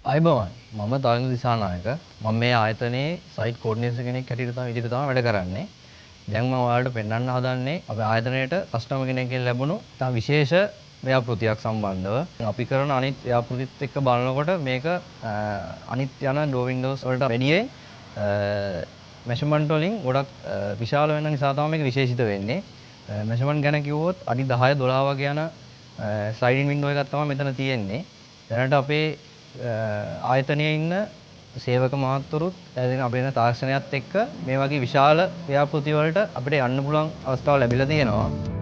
අයිබෝවන් මම තාලින්ද දිසානායක මම මේ ආයතනයේ සයිට් කෝඩිනේටර් කෙනෙක් හැටියට තමයි විදිහට තමයි වැඩ කරන්නේ. දැන් මම ඔයාලට පෙන්වන්න හදන්නේ අපේ ආයතනයේට කස්ටමර් කෙනෙක්ගෙන් ලැබුණු තා විශේෂ ව්‍යාපෘතියක් සම්බන්ධව. අපි කරන අනිත් ව්‍යාපෘතිත් එක්ක බලනකොට මේක අනිත් යන ඩෝ වින්ඩෝස් වලට වැඩියෙන් මෙෂර්මන්ට් වලින් ගොඩක් විශාල වෙන නිසා තමයි මේක විශේෂිත වෙන්නේ. මෙෂර්මන්ට් ගැන කිව්වොත් අඩි 10 12 වගේ යන ස්ලයිඩින් වින්ඩෝ එකක් තමයි මෙතන තියෙන්නේ. දැනට අපේ ආයතනයේ ඉන්න සේවක මහත්වරුත් එදින අපේ තාක්ෂණයත් එක්ක මේ වගේ විශාල ව්‍යාපෘති වලට අපිට යන්න පුළුවන් අවස්ථාව ලැබිලා තියෙනවා.